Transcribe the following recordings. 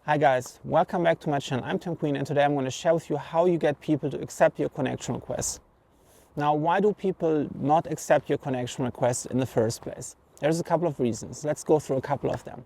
Hi guys, welcome back to my channel. I'm Tim Queen and today I'm going to share with you how you get people to accept your connection request. Now, why do people not accept your connection request in the first place? There's a couple of reasons. Let's go through a couple of them.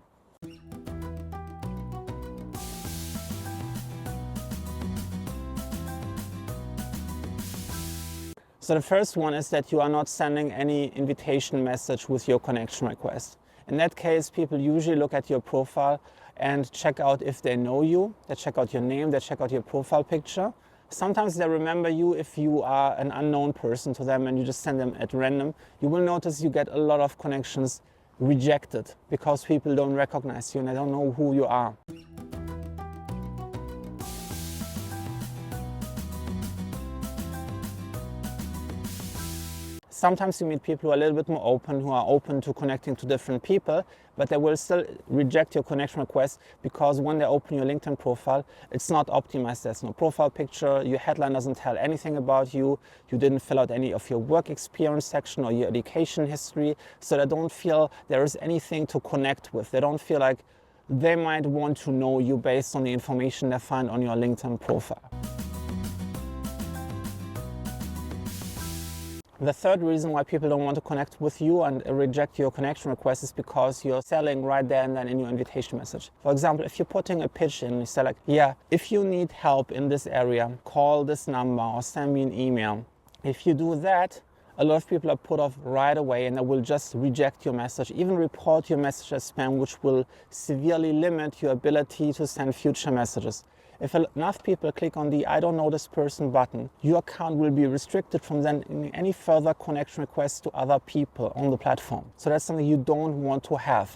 So the first one is that you are not sending any invitation message with your connection request. In that case, people usually look at your profile and check out if they know you. They check out your name, they check out your profile picture. Sometimes they remember you if you are an unknown person to them and you just send them at random. You will notice you get a lot of connections rejected because people don't recognize you and they don't know who you are. Sometimes you meet people who are a little bit more open, who are open to connecting to different people, but they will still reject your connection request because when they open your LinkedIn profile, it's not optimized. There's no profile picture, your headline doesn't tell anything about you, you didn't fill out any of your work experience section or your education history, so they don't feel there is anything to connect with. They don't feel like they might want to know you based on the information they find on your LinkedIn profile. The third reason why people don't want to connect with you and reject your connection request is because you're selling right there and then in your invitation message. For example, if you're putting a pitch in, you say like, yeah, if you need help in this area, call this number or send me an email. If you do that, a lot of people are put off right away and they will just reject your message, even report your message as spam, which will severely limit your ability to send future messages. If enough people click on the I don't know this person button, your account will be restricted from sending any further connection requests to other people on the platform. So that's something you don't want to have.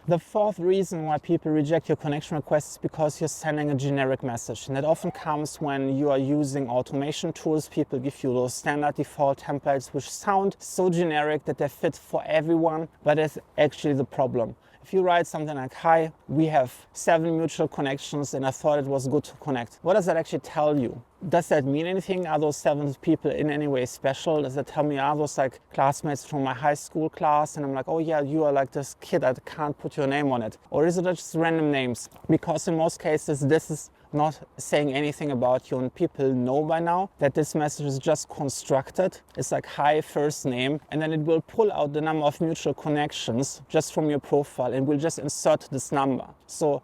The fourth reason why people reject your connection request is because you're sending a generic message. And that often comes when you are using automation tools. People give you those standard default templates which sound so generic that they fit for everyone, but that's actually the problem. If you write something like, hi, we have 7 mutual connections and I thought it was good to connect. What does that actually tell you? Does that mean anything? Are those 7 people in any way special? Does that tell me, are those like classmates from my high school class? And I'm like, oh yeah, you are like this kid, I can't put your name on it. Or is it just random names? Because in most cases, this is not saying anything about you and people know by now that this message is just constructed. It's like hi, first name, and then it will pull out the number of mutual connections just from your profile and will just insert this number. So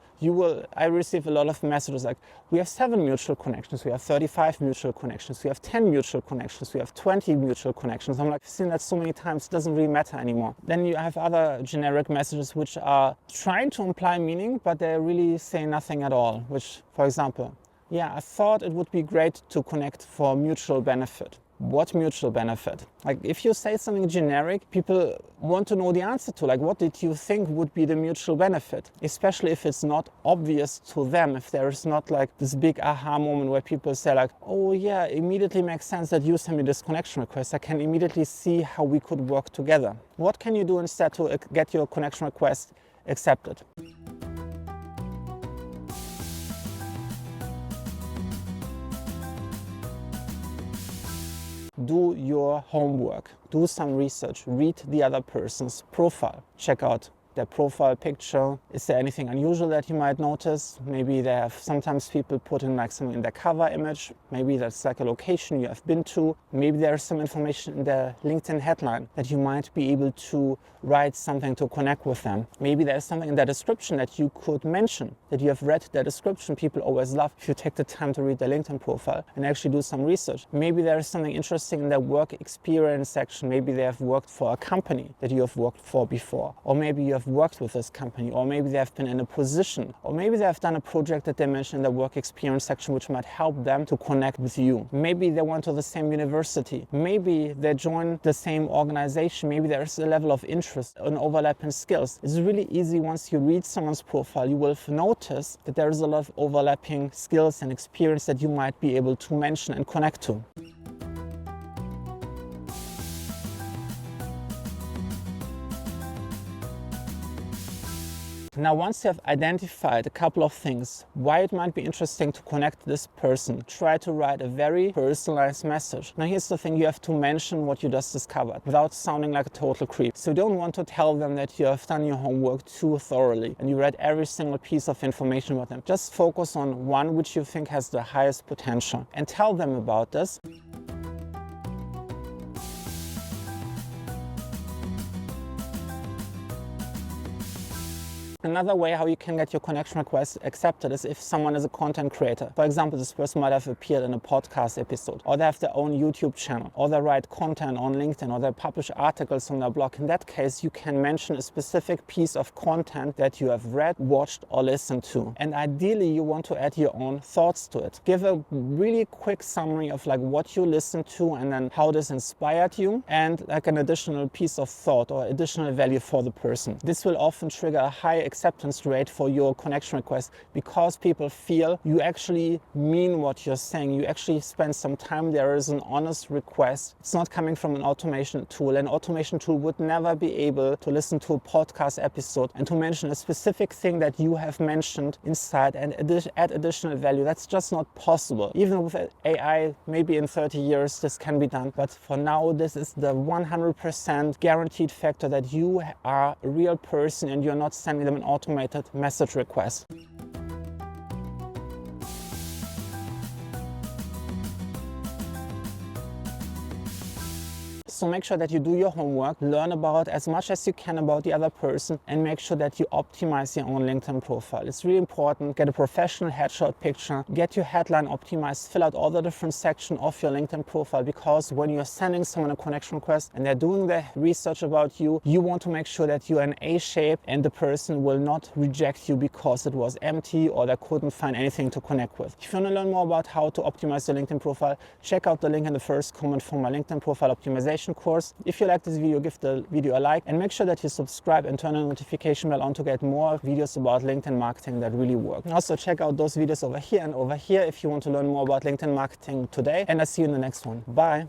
I receive a lot of messages like, we have 7 mutual connections, we have 35 mutual connections, we have 10 mutual connections, we have 20 mutual connections. I'm like, I've seen that so many times, it doesn't really matter anymore. Then you have other generic messages which are trying to imply meaning, but they really say nothing at all, which, for example, yeah, I thought it would be great to connect for mutual benefit. What mutual benefit? Like if you say something generic, people want to know the answer to, like, what did you think would be the mutual benefit? Especially if it's not obvious to them, if there is not like this big aha moment where people say like, oh yeah, immediately makes sense that you send me this connection request. I can immediately see how we could work together. What can you do instead to get your connection request accepted? Do your homework, do some research, read the other person's profile, check out their profile picture. Is there anything unusual that you might notice? Maybe they have, sometimes people put in like something in their cover image. Maybe that's like a location you have been to. Maybe there's some information in their LinkedIn headline that you might be able to write something to connect with them. Maybe there's something in their description that you could mention, that you have read their description. People always love if you take the time to read their LinkedIn profile and actually do some research. Maybe there's something interesting in their work experience section. Maybe they have worked for a company that you have worked for before. Or maybe you have worked with this company, or maybe they have been in a position, or maybe they have done a project that they mentioned in the work experience section which might help them to connect with you. Maybe they went to the same university, maybe they joined the same organization, maybe there's a level of interest, an overlap in skills. It's really easy once you read someone's profile, you will notice that there is a lot of overlapping skills and experience that you might be able to mention and connect to. Now, once you have identified a couple of things, why it might be interesting to connect this person, try to write a very personalized message. Now, here's the thing, you have to mention what you just discovered without sounding like a total creep. So you don't want to tell them that you have done your homework too thoroughly and you read every single piece of information about them. Just focus on one which you think has the highest potential and tell them about this. Another way how you can get your connection request accepted is if someone is a content creator. For example, this person might have appeared in a podcast episode, or they have their own YouTube channel, or they write content on LinkedIn, or they publish articles on their blog. In that case, you can mention a specific piece of content that you have read, watched, or listened to. And ideally, you want to add your own thoughts to it. Give a really quick summary of like what you listened to and then how this inspired you, and like an additional piece of thought or additional value for the person. This will often trigger a high acceptance rate for your connection request because people feel you actually mean what you're saying. You actually spend some time. There is an honest request. It's not coming from an automation tool. An automation tool would never be able to listen to a podcast episode and to mention a specific thing that you have mentioned inside and add additional value. That's just not possible. Even with AI, maybe in 30 years this can be done. But for now, this is the 100% guaranteed factor that you are a real person and you're not sending them an automated message request. So make sure that you do your homework, learn about as much as you can about the other person, and make sure that you optimize your own LinkedIn profile. It's really important. Get a professional headshot picture, get your headline optimized, fill out all the different sections of your LinkedIn profile, because when you're sending someone a connection request and they're doing their research about you, you want to make sure that you're in A shape and the person will not reject you because it was empty or they couldn't find anything to connect with. If you want to learn more about how to optimize your LinkedIn profile, check out the link in the first comment for my LinkedIn profile optimization course. If you like this video, give the video a like and make sure that you subscribe and turn the notification bell on to get more videos about LinkedIn marketing that really work. And also check out those videos over here and over here if you want to learn more about LinkedIn marketing today. And I'll see you in the next one. Bye.